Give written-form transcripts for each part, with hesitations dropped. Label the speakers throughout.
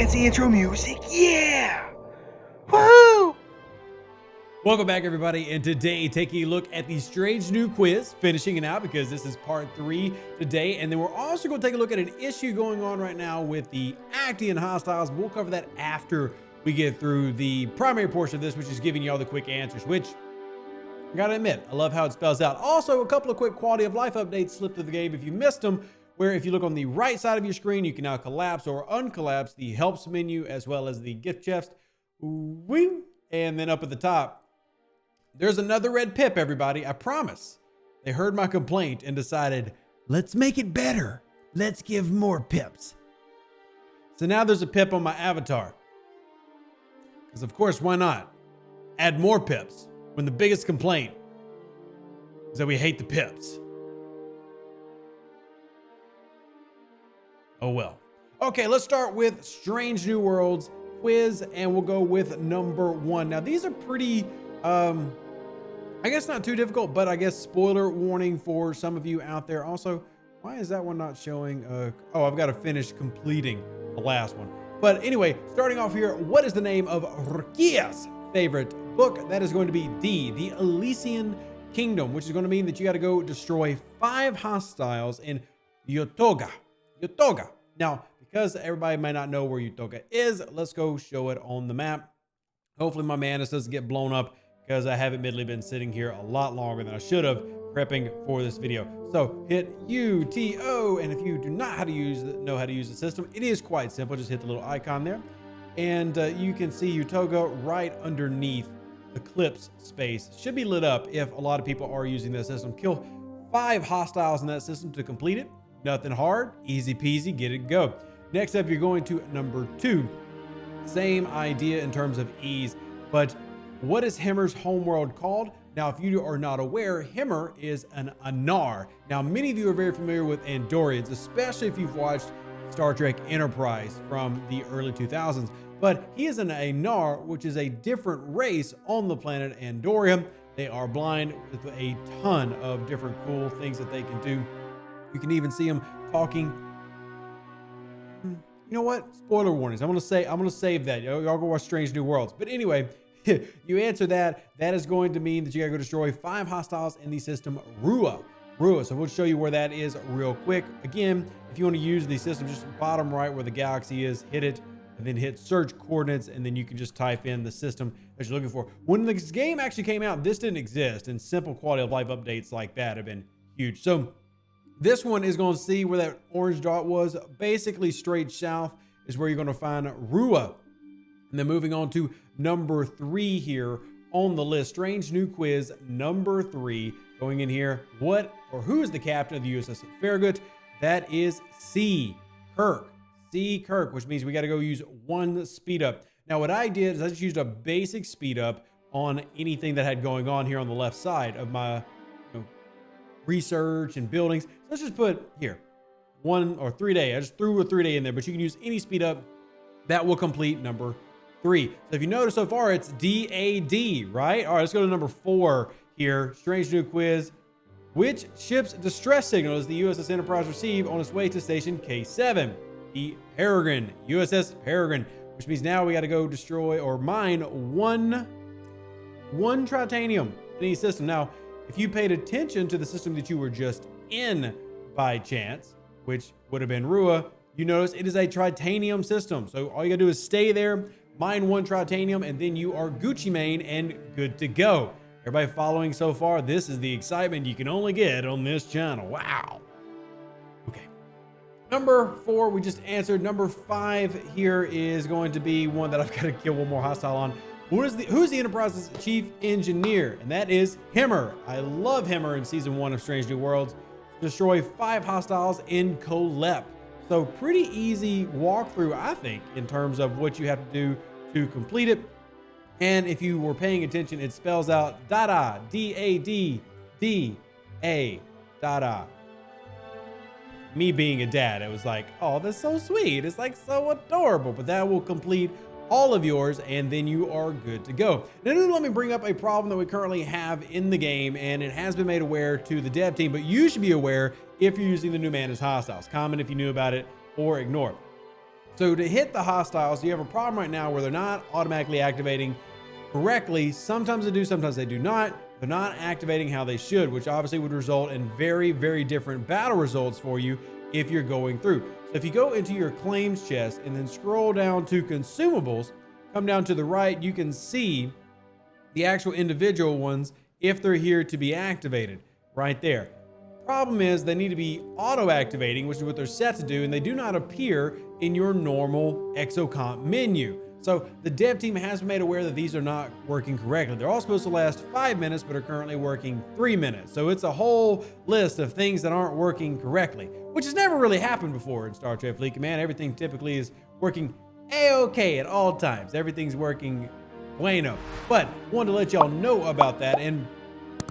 Speaker 1: fancy intro music. Yeah! Woohoo!
Speaker 2: Welcome back, everybody, and today taking a look at the strange new quiz, finishing it out because this is part 3 today, and then we're also going to take a look at an issue going on right now with the Actian hostiles. We'll cover that after we get through the primary portion of this, which is giving you all the quick answers, which I gotta admit, I love how it spells out. Also, a couple of quick quality of life updates slipped through the game if you missed them, where if you look on the right side of your screen, you can now collapse or uncollapse the helps menu as well as the gift chest. Wing. And then up at the top, there's another red pip, everybody. I promise. They heard my complaint and decided, let's make it better. Let's give more pips. So now there's a pip on my avatar. Because of course, why not? Add more pips when the biggest complaint is that we hate the pips. Oh well. Okay, let's start with Strange New Worlds quiz, and we'll go with number 1. Now these are pretty, I guess not too difficult, but I guess spoiler warning for some of you out there. Also, why is that one not showing? Oh, I've got to finish completing the last one. But anyway, starting off here, what is the name of Rukia's favorite book? That is going to be D, the Elysian Kingdom, which is going to mean that you got to go destroy 5 hostiles in Yotoga. Now, because everybody might not know where Yotoga is, let's go show it on the map. Hopefully my Mantis doesn't get blown up, because I have admittedly been sitting here a lot longer than I should have prepping for this video. So hit UTO, and if you do not know how to use the system, it is quite simple. Just hit the little icon there, and you can see Yotoga right underneath the clips space. Should be lit up if a lot of people are using that system. Kill 5 hostiles in that system to complete it. Nothing hard, easy peasy, get it go. Next up, you're going to number 2. Same idea in terms of ease, but what is Himmer's homeworld called? Now, if you are not aware, Himmer is an Anar. Now, many of you are very familiar with Andorians, especially if you've watched Star Trek Enterprise from the early 2000s. But he is an Anar, which is a different race on the planet Andoria. They are blind with a ton of different cool things that they can do. You can even see them talking. You know what? Spoiler warnings. I'm gonna save that. Y'all go watch Strange New Worlds. But anyway, you answer that. That is going to mean that you gotta go destroy 5 hostiles in the system Rua. So we'll show you where that is real quick. Again, if you want to use the system, just bottom right where the galaxy is, hit it, and then hit search coordinates, and then you can just type in the system that you're looking for. When this game actually came out, this didn't exist, and simple quality of life updates like that have been huge. So this one is going to see where that orange dot was. Basically straight south is where you're going to find Rua. And then moving on to number 3 here on the list. Strange new quiz number 3. Going in here, what or who is the captain of the USS Farragut? That is C. Kirk. C. Kirk, which means we got to go use 1 speed up. Now what I did is I just used a basic speed up on anything that had going on here on the left side of my research and buildings. So let's just put here 1 or 3 day. I just threw a 3 day in there, but you can use any speed up that will complete number 3. So if you notice so far, it's DAD, right? All right, let's go to number 4 here. Strange new quiz. Which ship's distress signal does the USS Enterprise receive on its way to station K7? The Peregrine, USS Peregrine, which means now we got to go destroy or mine one tritanium in any system. Now, if you paid attention to the system that you were just in by chance, which would have been Rua, you notice it is a tritanium system. So all you gotta do is stay there, mine 1 tritanium, and then you are Gucci Mane and good to go. Everybody following so far? This is the excitement you can only get on this channel. Wow. Okay. Number 4, we just answered. Number 5 here is going to be one that I've got to kill 1 more hostile on. Who's the Enterprise's chief engineer? And that is Himmer. I love Himmer in season 1 of Strange New Worlds. Destroy 5 hostiles in Kolep. So pretty easy walkthrough, I think, in terms of what you have to do to complete it. And if you were paying attention, it spells out Dada, D-A-D-D-A, Dada. Me being a dad, it was like, oh, that's so sweet. It's like so adorable. But that will complete all of yours, and then you are good to go. Now, let me bring up a problem that we currently have in the game, and it has been made aware to the dev team, but you should be aware if you're using the new Mantis hostiles. Comment if you knew about it or ignore. So to hit the hostiles, you have a problem right now where they're not automatically activating correctly. Sometimes they do, sometimes they do not. They're not activating how they should, which obviously would result in very, very different battle results for you if you're going through. So if you go into your claims chest and then scroll down to consumables, come down to the right, you can see the actual individual ones if they're here to be activated right there. Problem is they need to be auto activating, which is what they're set to do, and they do not appear in your normal exocomp menu. So the dev team has been made aware that these are not working correctly. They're all supposed to last 5 minutes, but are currently working 3 minutes. So it's a whole list of things that aren't working correctly, which has never really happened before in Star Trek Fleet Command. Everything typically is working a-okay at all times. Everything's working bueno. But wanted to let y'all know about that. And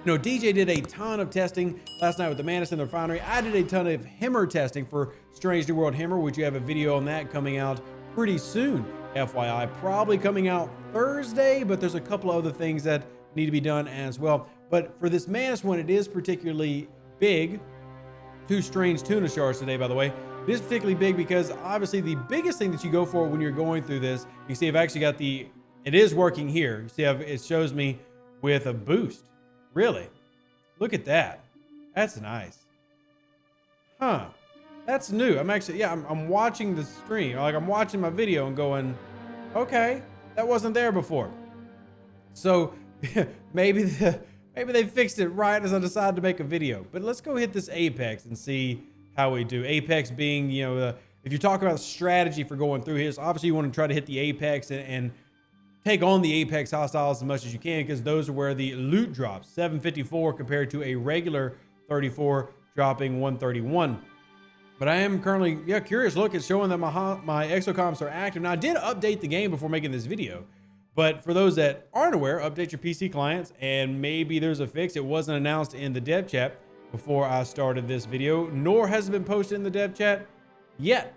Speaker 2: you know, DJ did a ton of testing last night with the Mantis in the refinery. I did a ton of Hemmer testing for Strange New World Hemmer, which you have a video on that coming out pretty soon. FYI, probably coming out Thursday, but there's a couple of other things that need to be done as well. But for this Mantis one, it is particularly big. 2 strange tuna shards today, by the way. It is particularly big because obviously the biggest thing that you go for when you're going through this, you see I've actually got it is working here. You see it shows me with a boost. Really? Look at that. That's nice. Huh. That's new. I'm actually, yeah, I'm watching the stream. Like I'm watching my video and going, okay, that wasn't there before. So maybe they fixed it right as I decided to make a video. But let's go hit this Apex and see how we do. Apex being, you know, if you talk about strategy for going through here, so obviously you want to try to hit the Apex and take on the Apex hostiles as much as you can, because those are where the loot drops. 754 compared to a regular 34 dropping 131. But I am currently, curious. Look, it's showing that my exocomps are active. Now, I did update the game before making this video. But for those that aren't aware, update your PC clients, and maybe there's a fix. It wasn't announced in the dev chat before I started this video, nor has it been posted in the dev chat yet.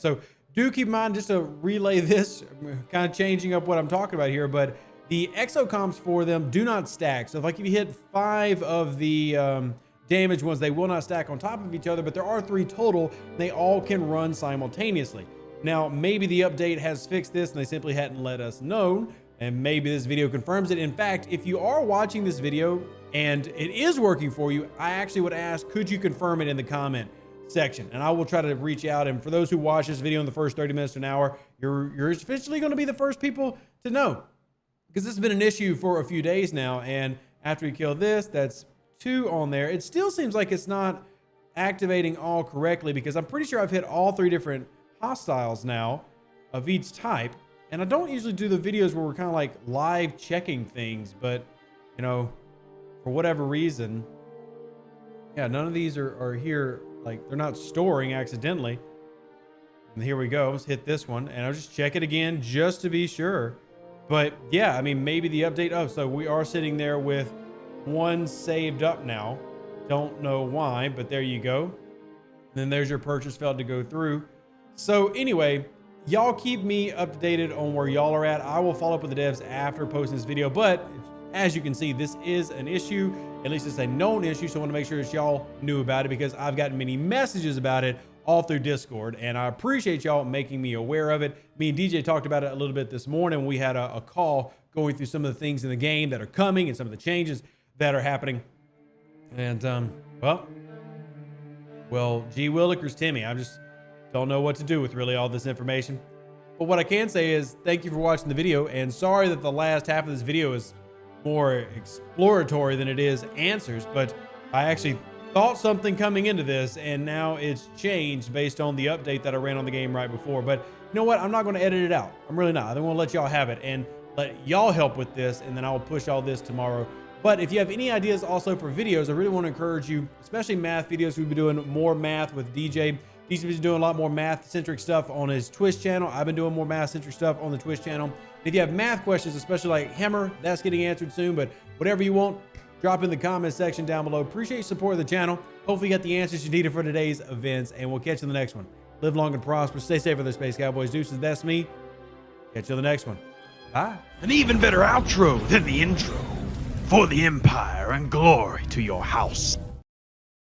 Speaker 2: So do keep in mind, just to relay this, kind of changing up what I'm talking about here, but the exocomps for them do not stack. So if you hit 5 of the damaged ones, they will not stack on top of each other, but there are 3 total. They all can run simultaneously. Now, maybe the update has fixed this and they simply hadn't let us know, and maybe this video confirms it. In fact, if you are watching this video and it is working for you, I actually would ask, could you confirm it in the comment section? And I will try to reach out. And for those who watch this video in the first 30 minutes to an hour, you're officially going to be the first people to know, because this has been an issue for a few days now. And after we kill this, that's 2 on there. It still seems like it's not activating all correctly, because I'm pretty sure I've hit all 3 different hostiles now of each type. And I don't usually do the videos where we're kind of like live checking things, but you know, for whatever reason, yeah, none of these are here. Like they're not storing accidentally. And here we go. Let's hit this one and I'll just check it again just to be sure. But yeah, I mean, maybe the update. Oh, so we are sitting there with 1 saved up now. Don't know why, but there you go. And then there's your purchase failed to go through. So anyway, y'all keep me updated on where y'all are at. I will follow up with the devs after posting this video, but as you can see, this is an issue. At least it's a known issue, so I want to make sure that y'all knew about it, because I've gotten many messages about it all through Discord, and I appreciate y'all making me aware of it. Me and DJ talked about it a little bit this morning. We had a call going through some of the things in the game that are coming and some of the changes that are happening. And well, gee willikers Timmy, I just don't know what to do with really all this information. But what I can say is thank you for watching the video, and sorry that the last half of this video is more exploratory than it is answers, but I actually thought something coming into this, and now it's changed based on the update that I ran on the game right before. But you know what? I'm not going to edit it out. I'm really not. I want to let y'all have it and let y'all help with this, and then I'll push all this tomorrow. But if you have any ideas also for videos, I really want to encourage you, especially math videos. We've been doing more math with DJ. DJ's been doing a lot more math-centric stuff on his Twitch channel. I've been doing more math-centric stuff on the Twitch channel. If you have math questions, especially like Hemmer, that's getting answered soon. But whatever you want, drop in the comment section down below. Appreciate your support of the channel. Hopefully you got the answers you needed for today's events, and we'll catch you in the next one. Live long and prosper. Stay safe with the Space Cowboys. Deuces, that's me. Catch you in the next one. Bye.
Speaker 1: An even better outro than the intro. For the Empire and glory to your house.